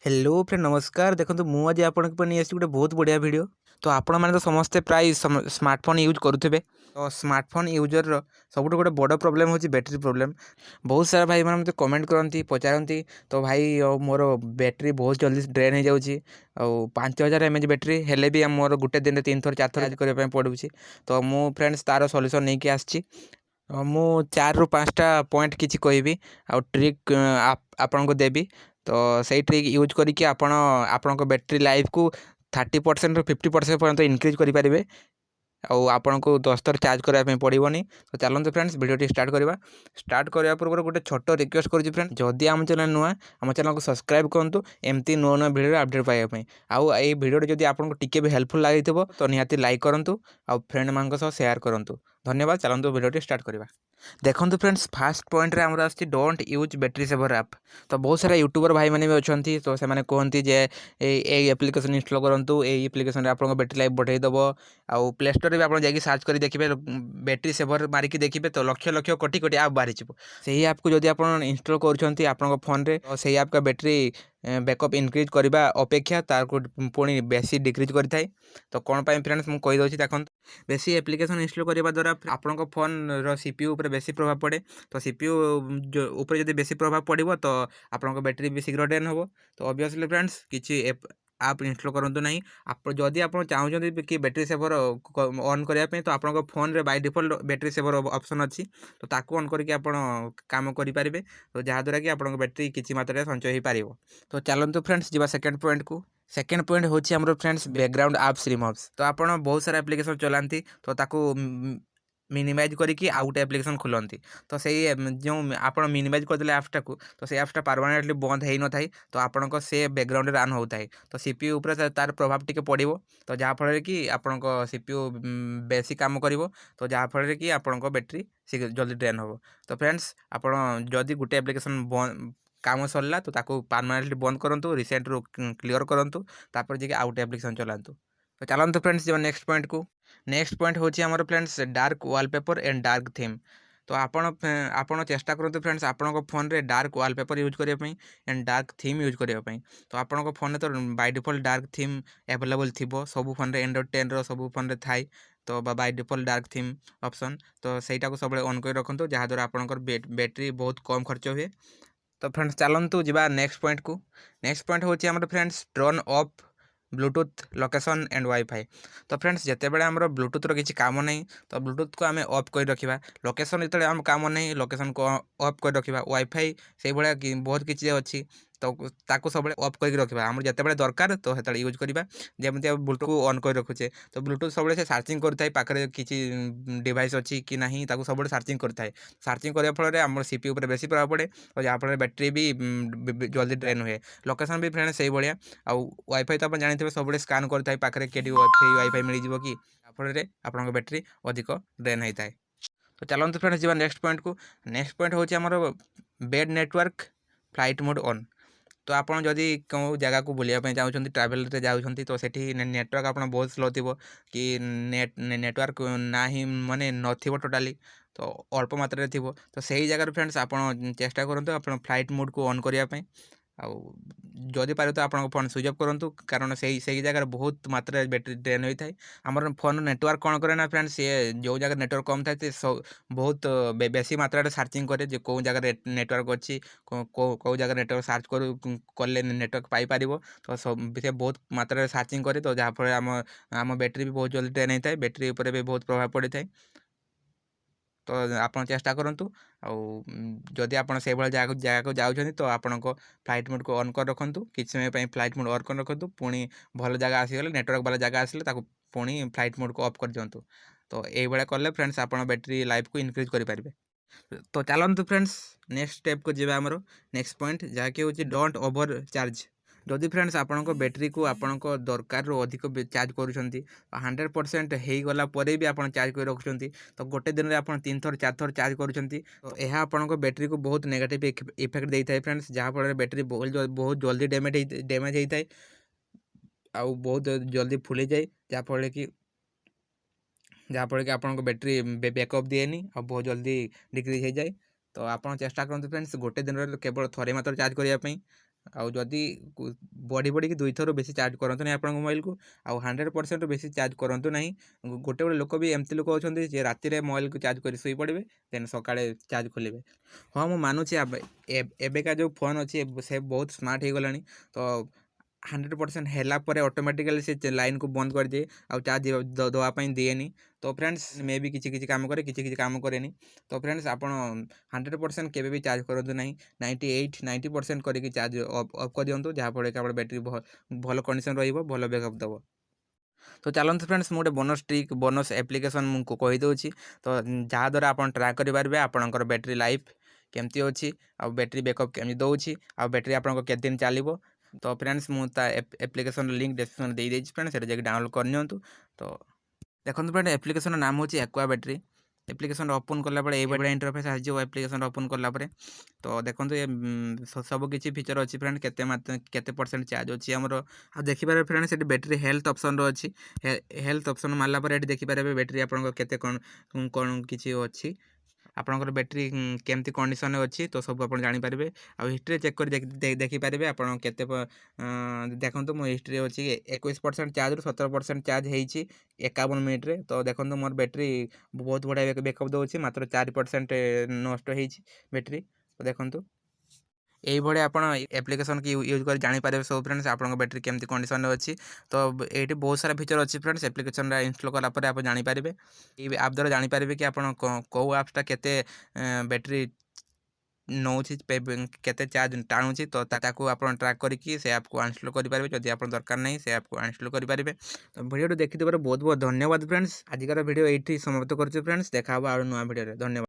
Hello friend नमस्कार देखो मुझे आज आपन गोटे बहुत बढ़िया वीडियो। तो आपण मैंने तो समस्ते प्राय स्मार्टफोन यूज करुवे। तो स्मार्टफोन यूजर सब गोटे बड़ प्रोब्लेम हूँ बैटेरी प्रोब्लेम। बहुत सारा भाई मैंने मतलब कमेंट करती पचारती तो भाई मोर बैटेरी बहुत जल्दी ड्रेन हो जाऊँगी। 5000 mAh बैटेरी हेले भी मोर गोटे दिन में 3 थर 4 थर चार्ज करने पड़ू। तो मु फ्रेंड्स तार सल्यूशन नहीं कि आसी मु 4 ରୁ 5टा पॉइंट किसी कहबी आ ट्रिक आपन को देवी। तो सही ट्रिक यूज करके आपण बैटेरी लाइफ को 30% ରୁ 50% पर्यंत इनक्रीज करेंगे। आपन को 10 थर चार्ज करने पड़ोनी। तो चलते फ्रेंड्स वीडियो स्टार्ट करवा। स्टार्ट करने पूर्व गोटे छोट रिक्वेस्ट करुँच फ्रेंड जदि आम चैनल नुआ आम चैनल को सब्सक्राइब करूँ एमती नुआ नुआ वीडियो अपडेट पाइबापी। आउ ये वीडियो जब आपको टिके भी हेल्पफुल लगी तो निहाती लाइक करूँ आ फ्रेंड मान शेयर करूँ। धन्यवाद। चलते वीडियो स्टार्ट करवा। देखो फ्रेंड्स फास्ट पॉइंट आमर आस don't use battery saver app. तो बहुत सारा यूट्यूबर भाई मैंने भी अच्छा तो से कहते जे एप्लिकेशन इंस्टॉल करूँ ये एप्लिकेशन आप बैटेरी लाइफ बढ़ाईदेव। आउ प्ले स्टोर भी आप सर्च कर देखिए बैटेरी सेवर मारिकी देखिए तो लक्ष लक्ष कोटी कोटी आप बाहरी से ऐप को जब आप इंस्टॉल कर फोन रे तो से ऐप का बैटेरी बैकअप इनक्रीज करने अपेक्षा तार पुणी बेसी डिक्रीज करें। तो कौन पाई फ्रेंड्स मुझे कहीदे देखो बेसी एप्लिकेशन इंस्टॉल करने द्वारा आपन फोन रो सीपीयू उपर बेसी प्रभाव पड़े। तो सीपीयू उपर जब बेसी प्रभाव पड़ो तो आपन बैटेरी भी शीघ्र ड्रेन हो। तो ऑब्वियसली फ्रेंड्स किसी आप इंस्टॉल करूँ नहीं। आप जदि आप चाहते कि बैटेरी सेवर ऑन करने तो आप फोन रे by default battery saver option अच्छी तो ताकू ऑन करके आप काम करेंगे। तो जहाँद्वारा कि आप बैटेरी किसी मात्रा संचय हो पार। तो चलते फ्रेंड्स जी सेकेंड पॉइंट को। सेकेंड पॉइंट हूँ आम फ्रेंड्स बैकग्राउंड आप्स रिमूव्स। तो आप बहुत सारा एप्लिकेशन चलाती तो ताकू मिनिमाइज करके आउ गोटे एप्लिकेशन खोलती। तो सही जो आप मिनिमाइज करदे ऐप्सटा को तो से ऐप्सटा परमानेंटली बंद हो न था तो आपन से बैकग्राउंड रन होता है। तो सीपीयू उपर तार प्रभाव टी पड़ो तो जहाँफल कि आपन सीपीयू बेसी काम कर तो जहाँफल कि आपन बैटेरी जल्दी ड्रेन हो। तो फ्रेंड्स आप जदि गोटे एप्लिकेशन काम सरला तो ताको परमानेंटली बंद करूँ रिसेंट रू क्लीयर करूँ तापर जी आउ गोटे एप्लिकेशन चलातु। तो चलते फ्रेंड्स जो नेक्स्ट पॉइंट को। नेक्स्ट पॉइंट हूँ आमर friends dark wallpaper and dark theme. तो आपण चेष्टा करते फ्रेंड्स आपण फोन रे डार्क वॉलपेपर यूज करने एंड डार्क थीम यूज करने। तो आपण फोन तो by default dark theme available थी सब फोन रे एंड्रॉइड 10 रो सब फोन रे थाई। तो by default dark theme option तो सहीटा को सब ऑन कर रखु जहाँद्वारा आपंकर बैटेरी बहुत कम खर्च हुए। तो फ्रेंड्स चलतु जी नेक्स्ट पॉइंट को। नेक्स्ट पॉइंट हूँ आम friends turn off Bluetooth location and wifi. तो फ्रेंड्स जिते बड़े आम ब्लूटूथ किसी काम नहीं तो ब्लूटूथ को आम ऑफ कर रखा। लोकेशन जो आम काम नहीं लोकेशन को ऑफ कर रखा। वाईफाई से भाया बहुत किसी अच्छी तो ताकू सब ऑफ कर रखा आम जिते बड़े दरकार तो से यूज करवा। जमी ब्लूटूथ को ऑन कर रखुचे तो ब्लूटूथ सब सार्चिंग करता है पाखे किसी डिवाइस अच्छी कि ना सब सार्चिंग करता है। सार्चिंग करने फल आम सीपी उपर बेसी प्रभाव पड़े और जहाँफल बैटेरी भी जल्दी ड्रेन हुए। लोकेशन भी फ्रेंड्स से भाया आउ वाईफाई तो आप जानते सब स्कान करता पाखे के फ्री वाईफाई मिल जाव कि फल आप बैटेरी अधिक ड्रेन होता है। तो चलते फ्रेंड्स जी नेक्स्ट पॉइंट को। नेक्स्ट पॉइंट हूँ आमर bed network flight mode on. तो आप जदि कौन जगह को बुलाया चाहते ट्राभेल जाऊँगी तो सेठी नेटवर्क आप बहुत स्लो थी कि नेटवर्क ना ही माने नथिबो टोटाली तो अल्प मात्रा थी तो सही जगह फ्रेंड्स आप चेष्टा करूँ आप फ्लाइट मोड को ऑन करने जदि पारे तो आप फोन स्विच ऑफ करूँ कारण से जगह बहुत मात्रा बैटेरी ड्रेन होता है। आम फोन नेटवर्क कौन करे ना फ्रेंड्स ये जो जगह नेटवर्क कम था बहुत बेसी मात्रा सर्चिंग करे जो कौ जगह नेटवर्क अच्छी कौ जगह नेटवर्क सर्च कले नेटवर्क पाइपर। तो सब से बहुत मात्रा सर्चिंग करे तो जहाँफल आम बैटेरी भी बहुत जल्दी ड्रेन होता है बैटेरी उपर भी बहुत प्रभाव पड़े था। तो आप चेष्टा करूँ जदि आप जगह को जाऊँच तो आपण फ्लाइट मोड को ऑन कर रखु किसी समय फ्लाइट मोड ऑन कर रखु पुणी भल जगह आसीगले नेटवर्क वाला जगह आसिले पुणी फ्लाइट मोड को ऑफ कर दिंतु। तो ये कले फ्रेंड्स आप बैटेरी लाइफ को इनक्रीज करेंगे। तो चलतु फ्रेंड्स नेक्स्ट स्टेप को जी आमर नेक्स्ट पॉइंट जहाँकि हूँ डोंट ओवर चार्ज। जदि फ्रेंड्स आपण बैटेरी को आपण दरकार अधिक चार्ज करुँच 100% हो गला भी आप चार्ज कर रखुंट तो गोटे दिन में आप 3 थर 4 थर चार्ज करुँच तो यह आपण बैटेरी को बहुत नेगेटिव इफेक्ट देता है फ्रेंड्स जहाँफल बैटेरी बहुत जल्दी डैमेज होता है आउ बहुत जल्दी फुली जाए जहाँफल कि आप बैटेरी बैकअप दिएनी और बहुत जल्दी डिक्रीज हो जाए। तो आप चेष्टा करते फ्रेंड्स गोटे दिन में केवल थरे मात्र चार्ज करने आउ जदि बढ़ी बढ़ी 2 थर बेसी चार्ज करंतु नहीं आपन मोबाइल को आउ 100% बेसी चार्ज करंतु नहीं। गोटे गोटे लोक भी एमती लोक अच्छा जे राति में मोबाइल को चार्ज कर शोई पड़े देन सकाळे चार्ज खोलेंगे। हाँ मुझे मानुची एबेका जो फोन अच्छी से बहुत स्मार्ट हो गलानी तो 100% हैला पर ऑटोमेटिकली से लाइन को बंद कर दिए आउ चार्ज दवापाई दिएनी। तो फ्रेंड्स मे भी किसी काम करे किसी काम करे। तो फ्रेंड्स आप 100% केवे भी चार्ज करूँ ना 98-90% करके चार्ज ऑफ कर दिंतु जहाँफल कि आप बैटेरी भल कंडीशन रहा बैकअप दब। तो चलते फ्रेंड्स मुझे बोनस ट्रिक बोनस एप्लिकेशन मुझे कहीदे तो जहाँद्वारा आप ट्राए करेंगे आपंकर बैटेरी लाइफ केमती अच्छी आ बैटेरी बैकअप केमी दूसरी आ बैटेरी आपको केते दिन चलो। तो फ्रेंड्स मुझे एप्लिकेशन लिंक डिस्क्रिप्शन दे देती फ्रेंड्स से जाकर डाउनलोड करनी। तो देखो फ्रेंड एप्लिकेशन नाम हो एक्वा बैटेरी। एप्लिकेशन ओपन कलापर ये इंटरफेस आज एप्लिकेशन ओपन कलापर तो देखो ये सब किसी फीचर अच्छी फ्रेंड केते परसेंट चार्ज अच्छी आमर आ देखिपारे फ्रेंड से बैटेरी हेल्थ ऑप्शन अच्छी हेल्थ ऑप्शन मारला पर देखिपारे बैटेरी आपको केते कौन किसी अच्छी आपंकर बैटेरी केमती कंडीशन अच्छी तो सब आप जानीपारे। आ हिस्ट्री चेक कर देखिपारे आप देखो मो हिस्ट्री अच्छी 21% चार्ज रु 17% चार्ज होती 51 मिनिट्रे। तो देखो मोर बैटेरी बहुत बढ़िया बैकअप दूसरी मात्र 4% नष्ट हो बैटेरी। तो देखो यही आप एप्लिकेशन की यूज कर जानीपारे सब फ्रेंड्स आप बैटेरी केमती कंडीशन अच्छी। तो ये बहुत सारा फीचर अच्छी फ्रेंड्स एप्लिकेशन इंस्टॉल कलापर आप जानीपारे ये आप द्वारा जानीपारे कि आप कौ एप्सटा केते बैटेरी नौ केते चार्ज टाणुची तो ताकू आप ट्रैक करके से ऐप को अनइंस्टॉल करेंगे जदि आप दरकार नहीं से ऐप को अनइंस्टॉल करेंगे। तो वीडियो देखिए बहुत बहुत धन्यवाद फ्रेंड्स। आजिकार वीडियो ये समाप्त कर फ्रेंड्स देखा और नुआ वीडियो धन्यवाद।